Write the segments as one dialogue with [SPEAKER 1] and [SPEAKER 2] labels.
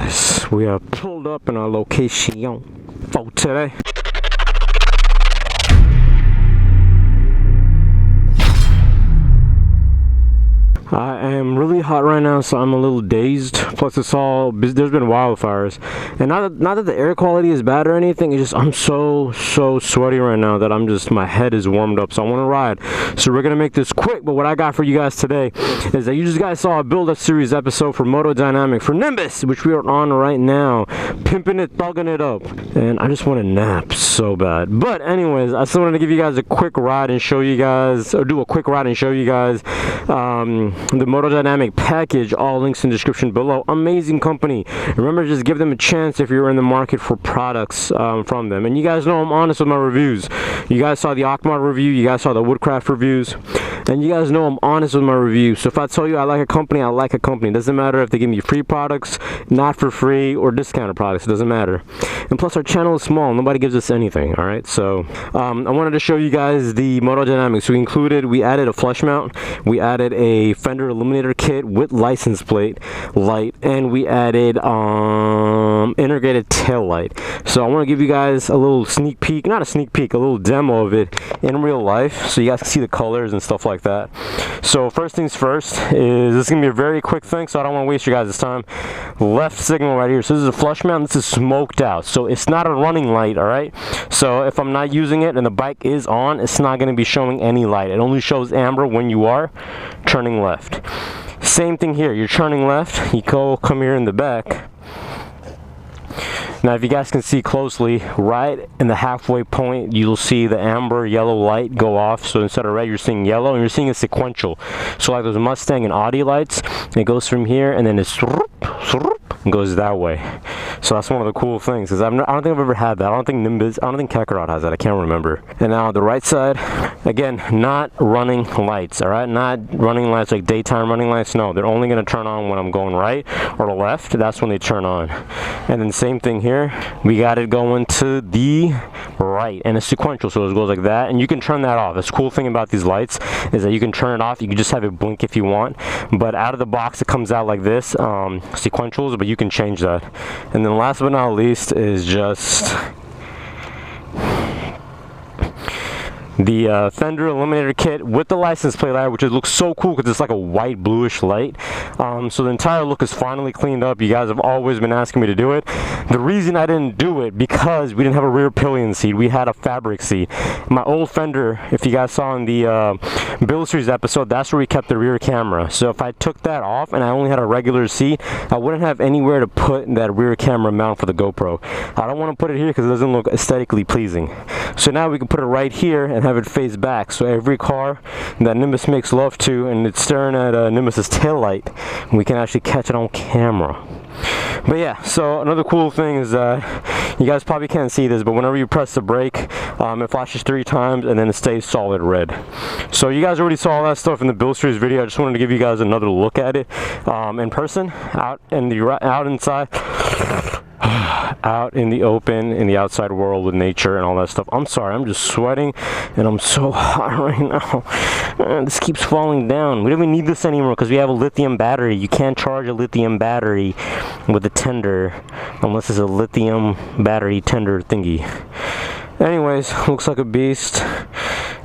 [SPEAKER 1] guys, we are pulled up in our location for today. I am really hot right now, so I'm a little dazed. Plus, there's been wildfires, and not that the air quality is bad or anything. It's just I'm so sweaty right now that my head is warmed up. So I want to ride. So we're gonna make this quick. But what I got for you guys today is that you just guys saw a build-up series episode for Moto Dynamic for Nimbus, which we are on right now, pimping it, thugging it up, and I just want to nap so bad. But anyways, I still wanted to give you guys a quick ride and show you guys, or do a quick ride and show you guys. The Moto Dynamic package, all links in the description below. Amazing company. Remember, just give them a chance if you're in the market for products from them. And you guys know I'm honest with my reviews. You guys saw the Akmar review, you guys saw the Woodcraft reviews, and you guys know I'm honest with my reviews. So if I tell you I like a company, I like a company. It doesn't matter if they give me free products, not for free, or discounted products. It doesn't matter. And plus, our channel is small. Nobody gives us anything, all right? So I wanted to show you guys the Moto Dynamics. We added a flush mount, we added a fender illuminator kit with license plate light, and we added integrated tail light. So I want to give you guys a little sneak peek, not a sneak peek, a little demo of it in real life, so you guys can see the colors and stuff like that. So first things first is this is gonna be a very quick thing, so I don't want to waste your guys' time. Left signal right here. So this is a flush mount. This is smoked out, so it's not a running light. All right, so if I'm not using it and the bike is on, it's not going to be showing any light. It only shows amber when you are turning left. Same thing here. You're turning left, you come here in the back. Now if you guys can see closely, right in the halfway point, you'll see the amber yellow light go off. So instead of red, you're seeing yellow, and you're seeing a sequential. So like those Mustang and Audi lights, it goes from here and then it's goes that way. So that's one of the cool things, because I don't think I've ever had that. I don't think Nimbus, I don't think Kakarot has that. I can't remember. And now the right side, again, not running lights, all right? Not running lights like daytime running lights. No, they're only going to turn on when I'm going right or left. That's when they turn on. And then same thing here. We got it going to the right, and it's sequential, so it goes like that. And you can turn that off. That's the cool thing about these lights is that you can turn it off. You can just have it blink if you want. But out of the box, it comes out like this, sequentials, but you can change that. And then last but not least is just the fender illuminator kit with the license plate light, which looks so cool because it's like a white bluish light. So the entire look is finally cleaned up. You guys have always been asking me to do it. The reason I didn't do it, because we didn't have a rear pillion seat, we had a fabric seat. My old fender, if you guys saw in the build series episode, that's where we kept the rear camera. So if I took that off and I only had a regular seat, I wouldn't have anywhere to put that rear camera mount for the GoPro. I don't want to put it here because it doesn't look aesthetically pleasing. So now we can put it right here and have it face back, so every car that Nimbus makes love to and it's staring at Nimbus's tail light, we can actually catch it on camera. But yeah, so another cool thing is that you guys probably can't see this, but whenever you press the brake, it flashes 3 times and then it stays solid red. So you guys already saw all that stuff in the build series video. I just wanted to give you guys another look at it in person, out inside, out in the open, in the outside world with nature and all that stuff. I'm sorry, I'm just sweating and I'm so hot right now. This keeps falling down. We don't even need this anymore because we have a lithium battery. You can't charge a lithium battery with a tender unless it's a lithium battery tender thingy. Anyways, looks like a beast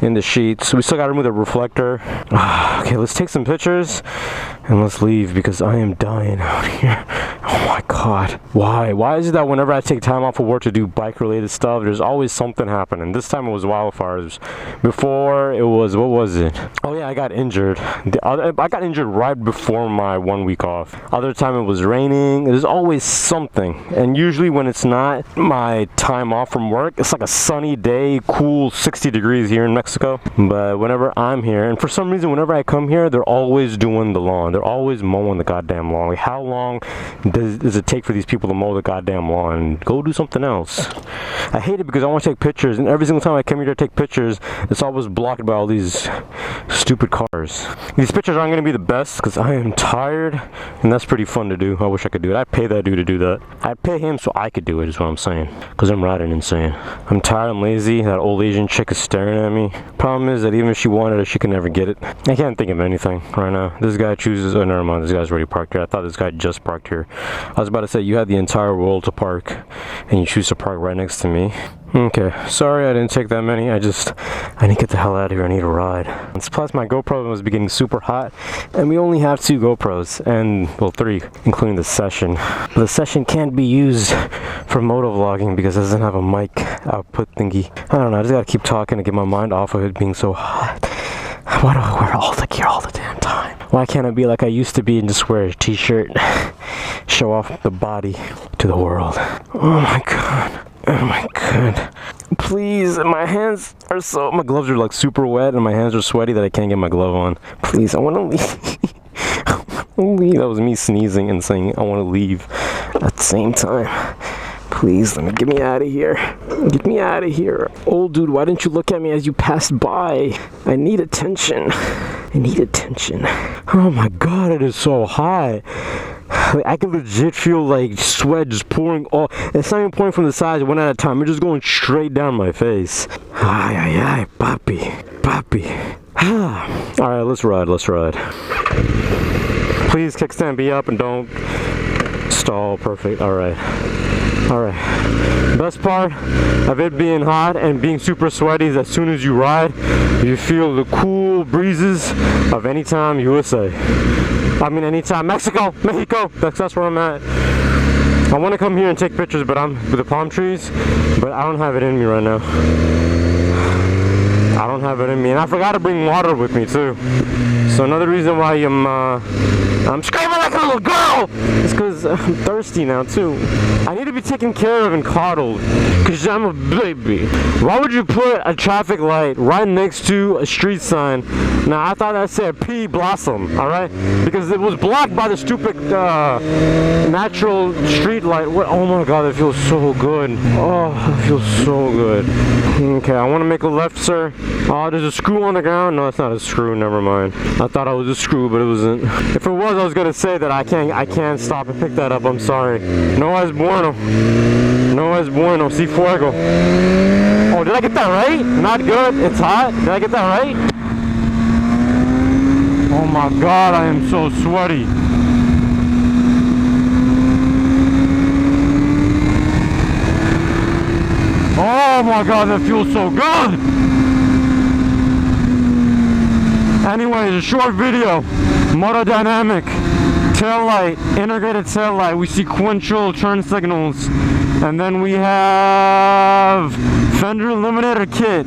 [SPEAKER 1] in the sheets. We still got to remove the reflector. Okay, let's take some pictures and let's leave because I am dying out here. Oh my god. Why is it that whenever I take time off of work to do bike related stuff, there's always something happening? This time it was wildfires. Before it was, what was it? Oh yeah, I got injured. I got injured right before my 1 week off. Other time it was raining. There's always something. And usually when it's not my time off from work, it's like a sunny day, cool 60 degrees here in Mexico. But whenever I'm here, and for some reason whenever I come here, they're always doing the lawn. They're always mowing the goddamn lawn. Like, how long does it take for these people to mow the goddamn lawn? Go do something else. I hate it because I want to take pictures, and every single time I come here to take pictures, it's always blocked by all these Stupid cars. These pictures aren't gonna be the best because I am tired, and that's pretty fun to do. I wish I could do it. I'd pay that dude to do that. I'd pay him so I could do it, is what I'm saying. Because I'm riding insane. I'm tired, I'm lazy. That old Asian chick is staring at me. Problem is that even if she wanted it, she can never get it. I can't think of anything right now. This guy chooses, oh never mind, this guy's already parked here. I thought this guy just parked here. I was about to say, you had the entire world to park, and you choose to park right next to me. Okay, sorry I didn't take that many. I need to get the hell out of here. I need a ride. And plus my GoPro was getting super hot, and we only have 2 GoPros, and well 3, including the Session. But the Session can't be used for motovlogging because it doesn't have a mic output thingy. I don't know, I just gotta keep talking to get my mind off of it being so hot. Why do I wear all the gear all the damn time? Why can't I be like I used to be and just wear a t-shirt, show off the body to the world? Oh my god. Oh my god. Please, my hands are so, my gloves are like super wet and my hands are sweaty that I can't get my glove on. Please, I want to leave. I wanna leave. That was me sneezing and saying I want to leave at the same time. Please, get me out of here. Get me out of here. Old dude, why didn't you look at me as you passed by? I need attention. I need attention. Oh my god, it is so hot. I can legit feel like sweat just pouring off. It's not even pouring from the sides one at a time. It's just going straight down my face. Ay, ay, ay, papi. Papi. Alright, let's ride, let's ride. Please kickstand me up and don't stall. Perfect, alright. Alright. Best part of it being hot and being super sweaty is as soon as you ride, you feel the cool breezes of Anytime USA. I mean, anytime Mexico, that's where I'm at. I want to come here and take pictures, but I'm with the palm trees, but I don't have it in me right now. I don't have it in me, and I forgot to bring water with me too. So another reason why I'm screaming like a little girl is because I'm thirsty now too. I need to be taken care of and coddled because I'm a baby. Why would you put a traffic light right next to a street sign? Now I thought that said P Blossom, alright? Because it was blocked by the stupid natural street light. Oh my god, that feels so good. Oh, it feels so good. Okay, I want to make a left, sir. Oh, there's a screw on the ground. No, it's not a screw, never mind. I thought it was a screw, but it wasn't. If it was, I was gonna say that I can't stop and pick that up. I'm sorry. No es bueno. No es bueno. Si fuego. Oh, did I get that right? Not good. It's hot. Did I get that right? Oh my god, I am so sweaty. Oh my god, that feels so good. Anyways, a short video. Motor dynamic. Tail light, integrated tail light. We sequential turn signals. And then we have fender eliminator kit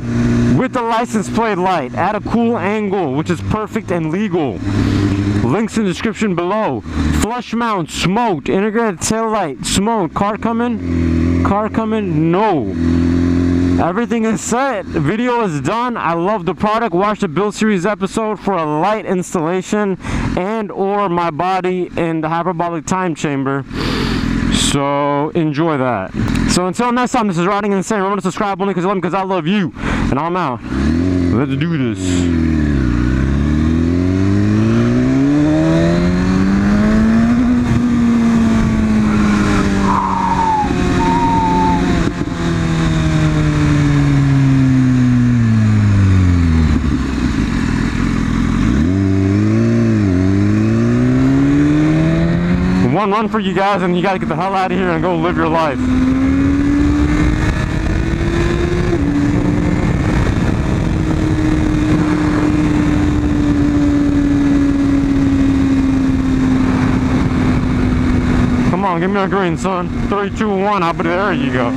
[SPEAKER 1] with the license plate light at a cool angle, which is perfect and legal. Links in the description below. Flush mount, smoked, integrated tail light, smoked. Car coming? Car coming? No. Everything is set. Video is done. I love the product. Watch the build series episode for a light installation and or my body in the hyperbolic time chamber. So enjoy that. So until next time, this is Riding Insane. Remember to subscribe only because I love you. And I'm out. Let's do this. One run for you guys, and you gotta get the hell out of here and go live your life. Come on, give me a green, son. 3, 2, 1, up there you go.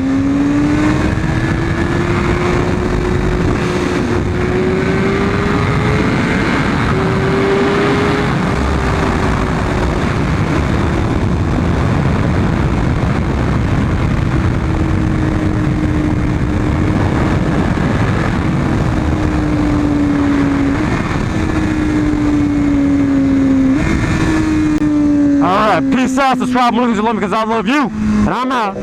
[SPEAKER 1] Peace out, subscribe, because I love you, and I'm out.